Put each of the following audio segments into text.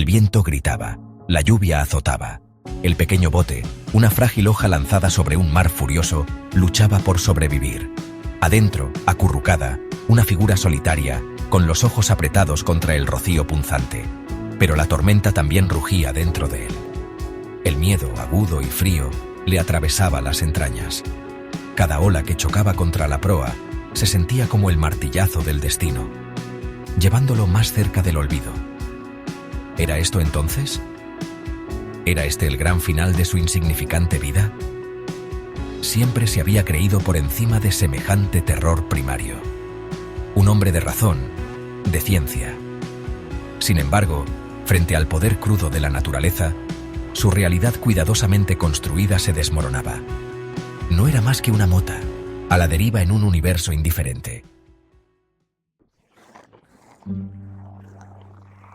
El viento gritaba, la lluvia azotaba. El pequeño bote, una frágil hoja lanzada sobre un mar furioso, luchaba por sobrevivir. Adentro, acurrucada, una figura solitaria, con los ojos apretados contra el rocío punzante. Pero la tormenta también rugía dentro de él. El miedo, agudo y frío, le atravesaba las entrañas. Cada ola que chocaba contra la proa se sentía como el martillazo del destino, llevándolo más cerca del olvido. ¿Era esto entonces? ¿Era este el gran final de su insignificante vida? Siempre se había creído por encima de semejante terror primario. Un hombre de razón, de ciencia. Sin embargo, frente al poder crudo de la naturaleza, su realidad cuidadosamente construida se desmoronaba. No era más que una mota, a la deriva en un universo indiferente.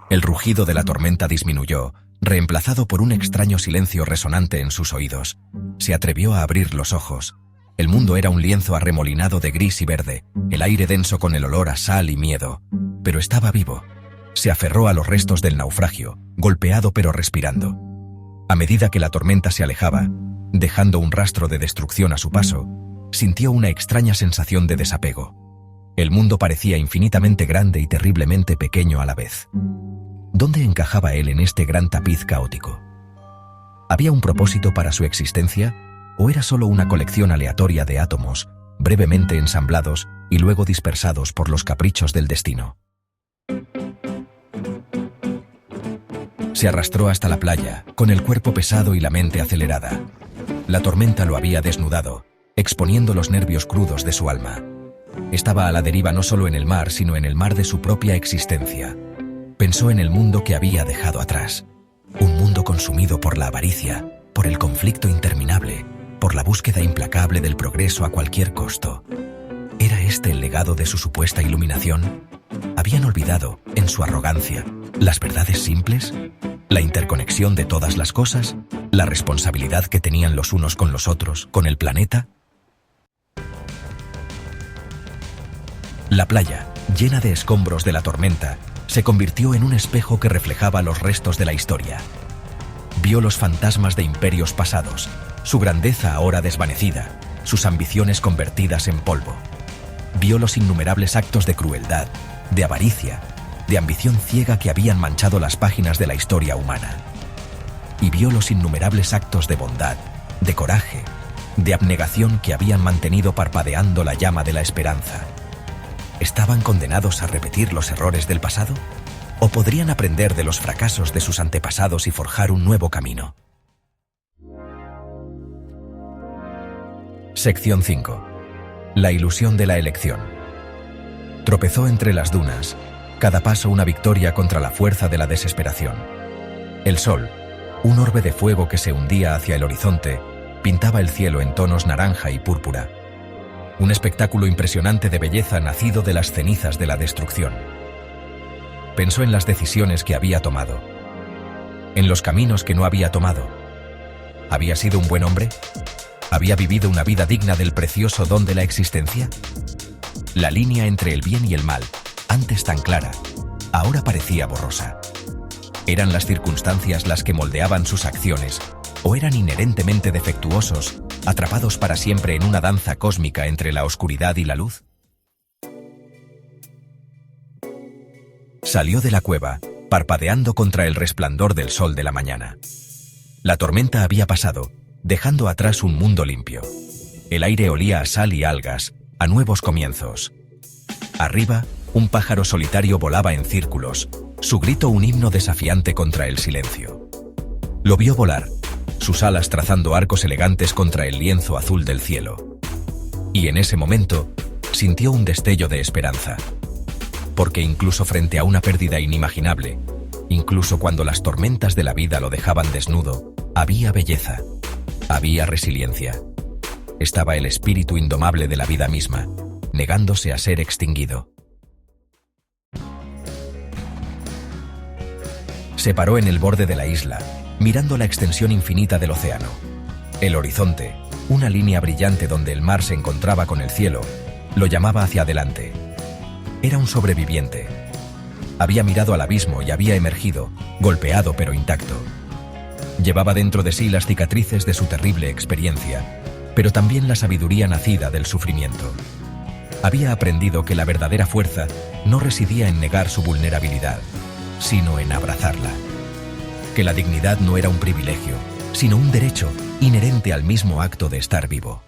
El rugido de la tormenta disminuyó, reemplazado por un extraño silencio resonante en sus oídos. Se atrevió a abrir los ojos. El mundo era un lienzo arremolinado de gris y verde, el aire denso con el olor a sal y miedo. Pero estaba vivo. Se aferró a los restos del naufragio, golpeado pero respirando. A medida que la tormenta se alejaba, dejando un rastro de destrucción a su paso, sintió una extraña sensación de desapego. El mundo parecía infinitamente grande y terriblemente pequeño a la vez. ¿Dónde encajaba él en este gran tapiz caótico? ¿Había un propósito para su existencia o era solo una colección aleatoria de átomos, brevemente ensamblados y luego dispersados por los caprichos del destino? Se arrastró hasta la playa, con el cuerpo pesado y la mente acelerada. La tormenta lo había desnudado, exponiendo los nervios crudos de su alma. Estaba a la deriva no solo en el mar, sino en el mar de su propia existencia. Pensó en el mundo que había dejado atrás. Un mundo consumido por la avaricia, por el conflicto interminable, por la búsqueda implacable del progreso a cualquier costo. ¿Era este el legado de su supuesta iluminación? ¿Habían olvidado, en su arrogancia, las verdades simples? ¿La interconexión de todas las cosas? ¿La responsabilidad que tenían los unos con los otros, con el planeta? La playa, llena de escombros de la tormenta, se convirtió en un espejo que reflejaba los restos de la historia. Vio los fantasmas de imperios pasados, su grandeza ahora desvanecida, sus ambiciones convertidas en polvo. Vio los innumerables actos de crueldad, de avaricia, de ambición ciega que habían manchado las páginas de la historia humana. Y vio los innumerables actos de bondad, de coraje, de abnegación que habían mantenido parpadeando la llama de la esperanza. ¿Estaban condenados a repetir los errores del pasado? ¿O podrían aprender de los fracasos de sus antepasados y forjar un nuevo camino? Sección 5. La ilusión de la elección. Tropezó entre las dunas, cada paso una victoria contra la fuerza de la desesperación. El sol, un orbe de fuego que se hundía hacia el horizonte, pintaba el cielo en tonos naranja y púrpura. Un espectáculo impresionante de belleza nacido de las cenizas de la destrucción. Pensó en las decisiones que había tomado, en los caminos que no había tomado. ¿Había sido un buen hombre? ¿Había vivido una vida digna del precioso don de la existencia? La línea entre el bien y el mal, antes tan clara, ahora parecía borrosa. ¿Eran las circunstancias las que moldeaban sus acciones, o eran inherentemente defectuosos, atrapados para siempre en una danza cósmica entre la oscuridad y la luz? Salió de la cueva, parpadeando contra el resplandor del sol de la mañana. La tormenta había pasado, dejando atrás un mundo limpio. El aire olía a sal y algas, a nuevos comienzos. Arriba, un pájaro solitario volaba en círculos, su grito un himno desafiante contra el silencio. Lo vio volar, sus alas trazando arcos elegantes contra el lienzo azul del cielo. Y en ese momento, sintió un destello de esperanza. Porque incluso frente a una pérdida inimaginable, incluso cuando las tormentas de la vida lo dejaban desnudo, había belleza, había resiliencia. Estaba el espíritu indomable de la vida misma, negándose a ser extinguido. Se paró en el borde de la isla, mirando la extensión infinita del océano. El horizonte, una línea brillante donde el mar se encontraba con el cielo, lo llamaba hacia adelante. Era un sobreviviente. Había mirado al abismo y había emergido, golpeado pero intacto. Llevaba dentro de sí las cicatrices de su terrible experiencia, pero también la sabiduría nacida del sufrimiento. Había aprendido que la verdadera fuerza no residía en negar su vulnerabilidad, sino en abrazarla. Que la dignidad no era un privilegio, sino un derecho inherente al mismo acto de estar vivo.